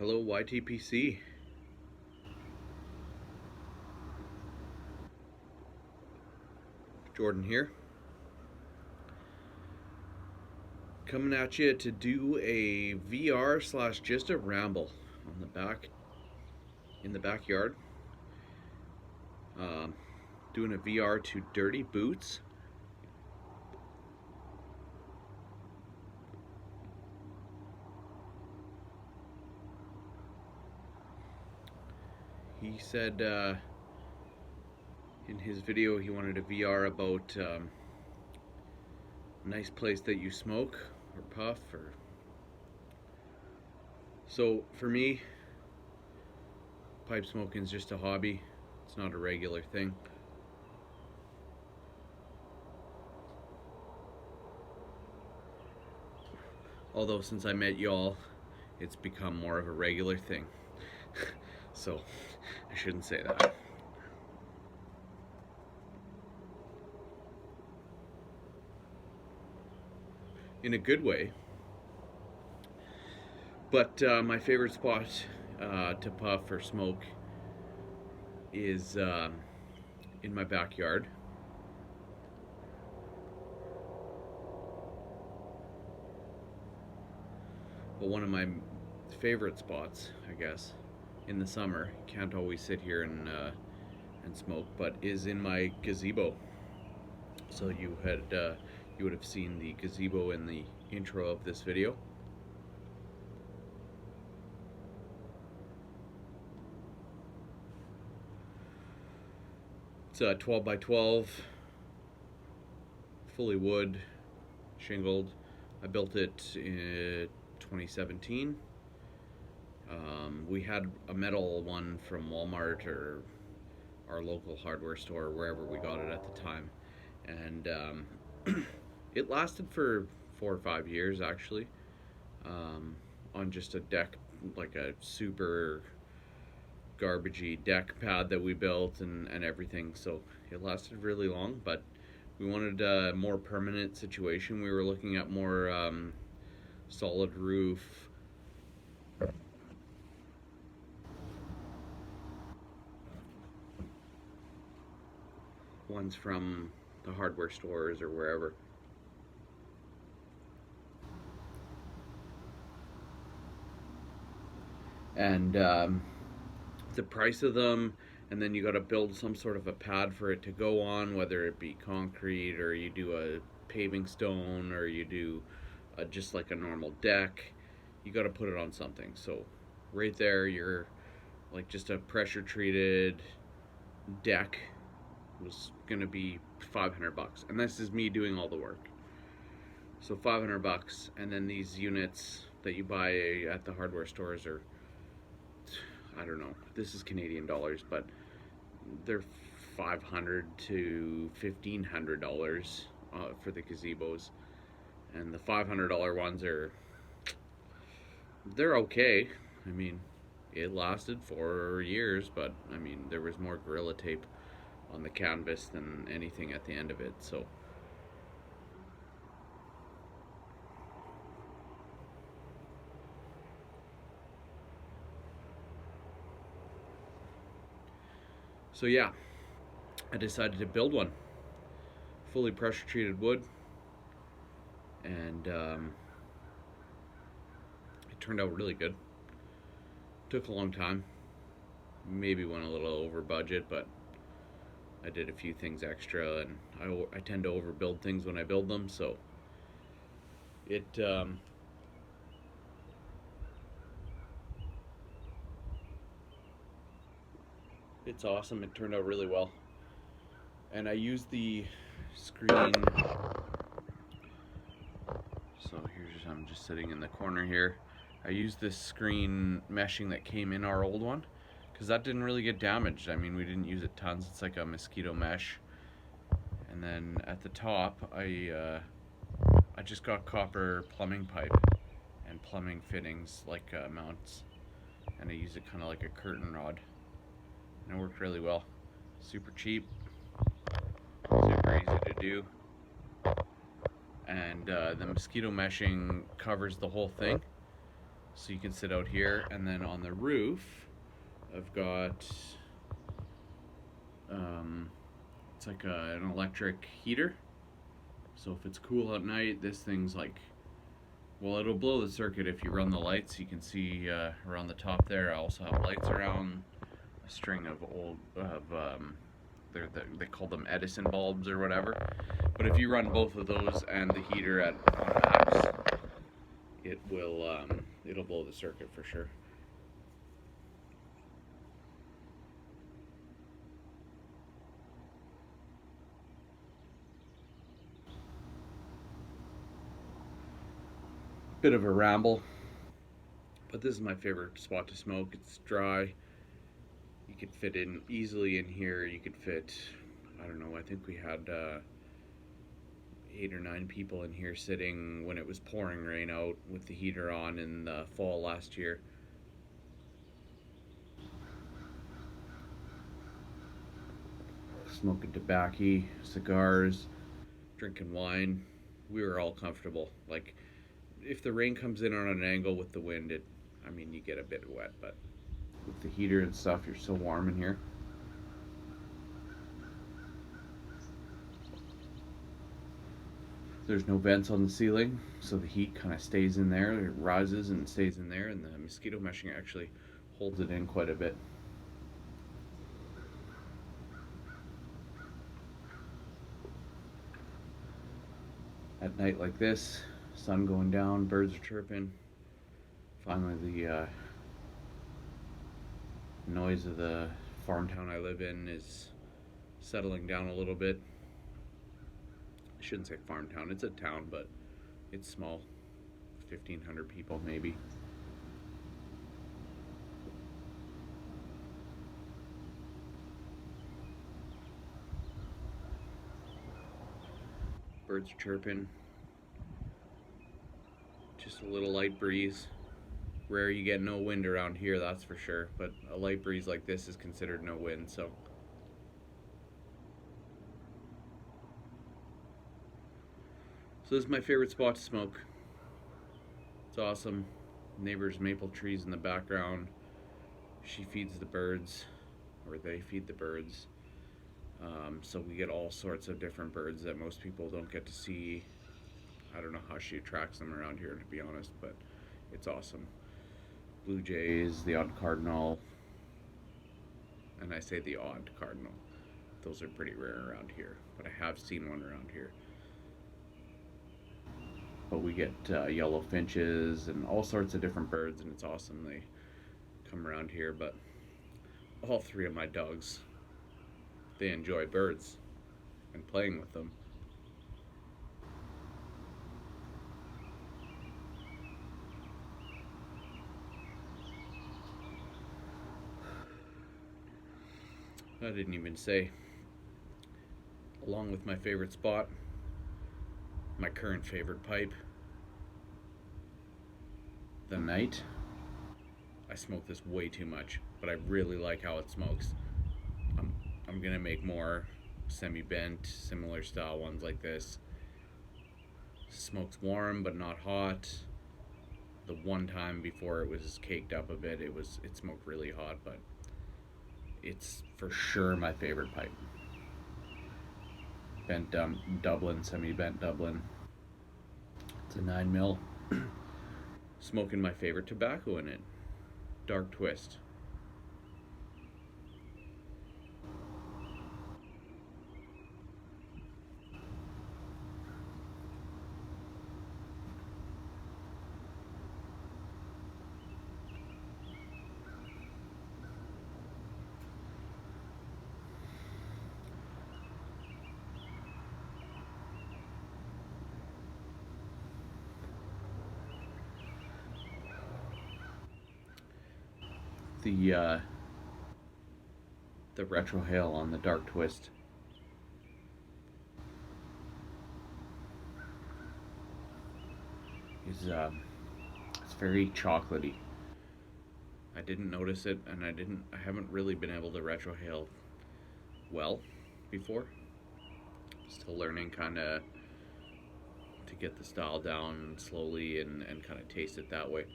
Hello YTPC. Jordan here. Coming at you to do a VR slash just a ramble on the back in the backyard. Doing a VR to DirtyBoots. He said in his video he wanted a VR about a nice place that you smoke or puff or. So for me, pipe smoking is just a hobby. It's not a regular thing. Although since I met y'all, it's become more of a regular thing. So I shouldn't say that. In a good way. But my favorite spot to puff or smoke is in my backyard. But one of my favorite spots, I guess, in the summer, can't always sit here and smoke, but is in my gazebo. So you would have seen the gazebo in the intro of this video. It's a 12 by 12, fully wood, shingled. I built it in 2017. We had a metal one from Walmart or our local hardware store, wherever we got it at the time, and it lasted for 4 or 5 years actually, on just a deck, like a super garbagey deck pad that we built and everything. So it lasted really long, but we wanted a more permanent situation. We were looking at more solid roof, ones from the hardware stores or wherever. And the price of them, and then you got to build some sort of a pad for it to go on, whether it be concrete or you do a paving stone or you do just like a normal deck. You got to put it on something. So right there, you're like just a pressure treated deck was gonna be $500, and this is me doing all the work. So $500, and then these units that you buy at the hardware stores are, I don't know, this is Canadian dollars, but they're $500 to $1,500 for the gazebos, and the $500 ones they're okay. I mean, it lasted 4 years, but I mean, there was more Gorilla Tape on the canvas than anything at the end of it. So yeah, I decided to build one, fully pressure treated wood, and it turned out really good. Took a long time, maybe went a little over budget, but I did a few things extra, and I tend to overbuild things when I build them, so it's awesome. It turned out really well, and I used the screen. So I'm just sitting in the corner here. I used this screen meshing that came in our old one, because that didn't really get damaged. I mean, we didn't use it tons. It's like a mosquito mesh. And then at the top, I just got copper plumbing pipe and plumbing fittings, like mounts, and I use it kind of like a curtain rod, and it worked really well. Super cheap, super easy to do, and the mosquito meshing covers the whole thing. So you can sit out here, and then on the roof, I've got it's like an electric heater. So if it's cool at night, this thing's like, well, it'll blow the circuit if you run the lights. You can see around the top there. I also have lights around a string of old they call them Edison bulbs or whatever. But if you run both of those and the heater at on max, it'll blow the circuit for sure. Bit of a ramble, but this is my favorite spot to smoke. It's dry. You could fit in easily in here. You could fit, I don't know, I think we had 8 or 9 people in here sitting when it was pouring rain out with the heater on in the fall last year. Smoking tobacco, cigars, drinking wine. We were all comfortable. Like, if the rain comes in on an angle with the wind, I mean, you get a bit wet, but with the heater and stuff, you're so warm in here. There's no vents on the ceiling, so the heat kind of stays in there. It rises and stays in there, and the mosquito meshing actually holds it in quite a bit. At night like this, sun going down, birds are chirping. Finally, the noise of the farm town I live in is settling down a little bit. I shouldn't say farm town, it's a town, but it's small. 1,500 people maybe. Birds are chirping. Just a little light breeze. Rare you get no wind around here, that's for sure, but a light breeze like this is considered no wind, so this is my favorite spot to smoke. It's awesome. Neighbor's maple trees in the background. She feeds the birds, or they feed the birds. So we get all sorts of different birds that most people don't get to see. I don't know how she attracts them around here, to be honest, but it's awesome. Blue jays, the odd cardinal, and I say the odd cardinal. Those are pretty rare around here, but I have seen one around here. But we get yellow finches and all sorts of different birds, and it's awesome. They come around here, but all 3 of my dogs, they enjoy birds and playing with them. I didn't even say, along with my favorite spot, my current favorite pipe, the night. I smoke this way too much, but I really like how it smokes. I'm gonna make more semi-bent, similar style ones like this. Smokes warm but not hot. The one time before it was caked up a bit, it smoked really hot, but it's for sure my favorite pipe. Bent Dublin, semi-bent Dublin. It's a 9mm. Smoking my favorite tobacco in it, Dark Twist. The retrohale on the Dark Twist is it's very chocolatey. I didn't notice it, and I haven't really been able to retrohale well before. Still learning kind of to get the style down slowly and kind of taste it that way.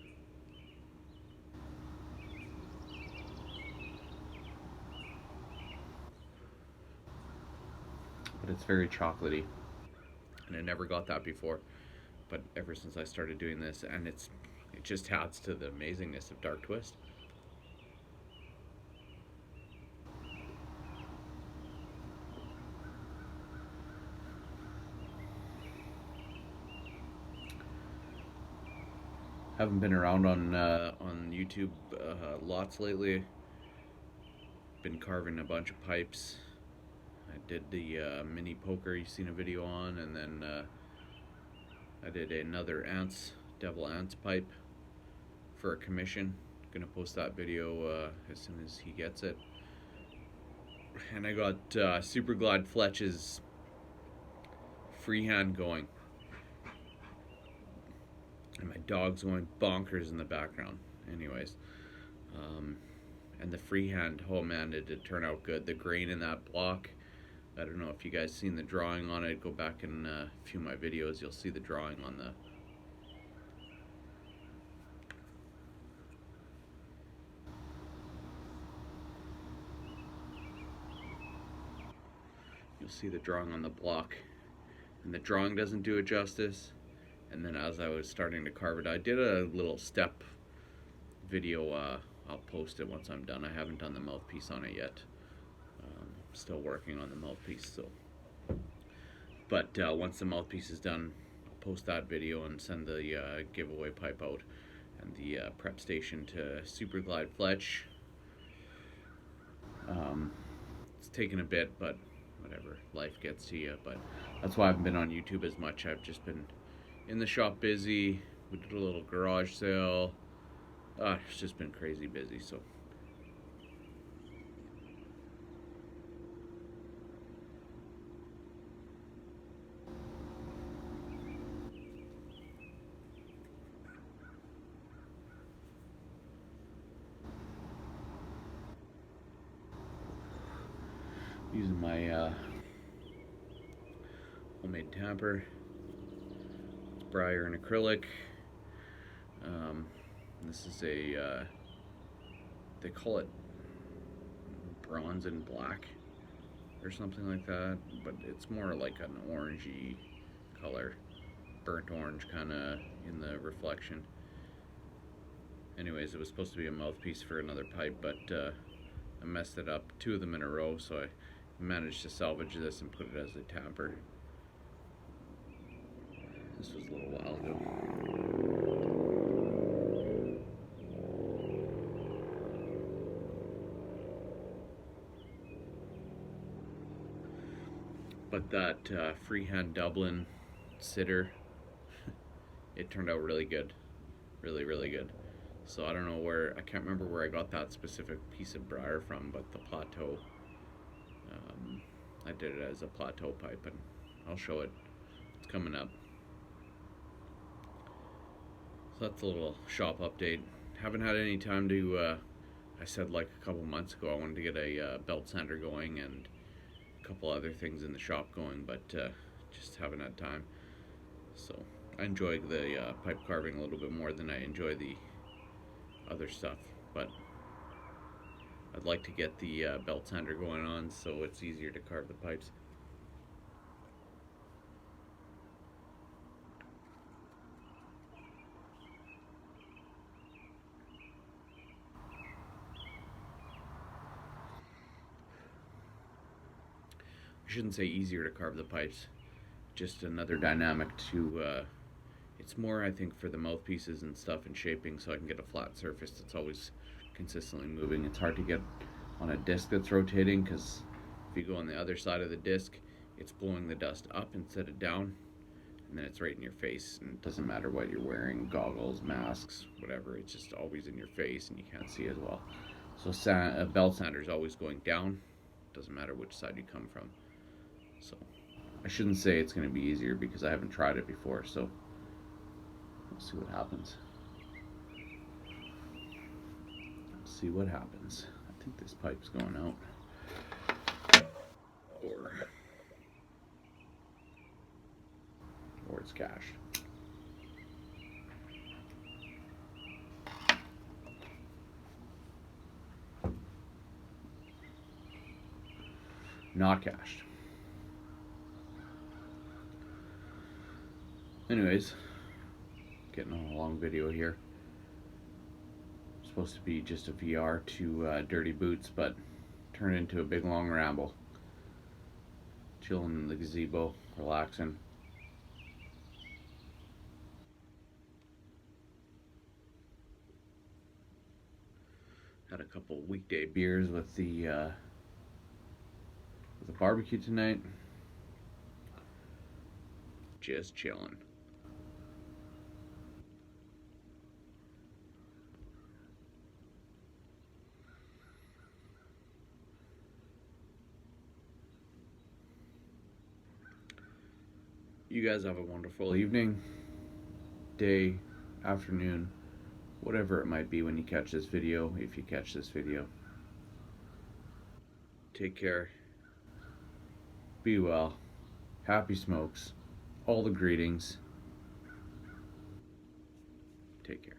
but it's very chocolatey, and I never got that before. But ever since I started doing this, and it just adds to the amazingness of dark twist. Haven't been around on YouTube lots lately. Been carving a bunch of pipes. I did the mini poker you've seen a video on, and then I did another devil ants pipe for a commission. Gonna post that video as soon as he gets it. And I got Super Glide Fletch's freehand going, and my dog's going bonkers in the background. Anyways, and the freehand, oh man, it did turn out good. The grain in that block, I don't know if you guys seen the drawing on it. Go back in a few of my videos, you'll see the drawing on the block, and the drawing doesn't do it justice. And then as I was starting to carve it, I did a little step video. I'll post it once I'm done. I haven't done the mouthpiece on it yet. Still working on the mouthpiece, so. But once the mouthpiece is done, I'll post that video and send the giveaway pipe out and the prep station to Super Glide Fletch. It's taken a bit, but whatever, life gets to you. But that's why I haven't been on YouTube as much. I've just been in the shop busy. We did a little garage sale. It's just been crazy busy, so. Using my homemade tamper. It's briar and acrylic. This is a, they call it bronze and black or something like that, but it's more like an orangey color, burnt orange kind of in the reflection. Anyways, it was supposed to be a mouthpiece for another pipe, but I messed it up, 2 of them in a row, so I managed to salvage this and put it as a tamper. This was a little while ago. But that freehand Dublin sitter, it turned out really good. Really, really good. So I don't know I can't remember where I got that specific piece of briar from, but the plateau, I did it as a plateau pipe, and I'll show it. It's coming up. So that's a little shop update. Haven't had any time to, I said like a couple months ago I wanted to get a belt sander going and a couple other things in the shop going, but just haven't had time. So I enjoy the pipe carving a little bit more than I enjoy the other stuff, but I'd like to get the belt sander going on so it's easier to carve the pipes. I shouldn't say easier to carve the pipes, just another dynamic to it's more, I think, for the mouthpieces and stuff and shaping, so I can get a flat surface that's always consistently moving. It's hard to get on a disc that's rotating, because if you go on the other side of the disc, it's blowing the dust up instead of down, and then it's right in your face, and it doesn't matter what you're wearing, goggles, masks, whatever, it's just always in your face and you can't see as well. So a belt sander is always going down, doesn't matter which side you come from. So I shouldn't say it's going to be easier because I haven't tried it before, so we'll see what happens. See what happens. I think this pipe's going out. Or it's cashed. Not cashed. Anyways, getting on a long video here. Supposed to be just a VR to Dirty Boots, but turned into a big long ramble. Chilling in the gazebo, relaxing. Had a couple weekday beers with the barbecue tonight. Just chilling. You guys have a wonderful evening, day, afternoon, whatever it might be when you catch this video, if you catch this video. Take care. Be well. Happy smokes. All the greetings. Take care.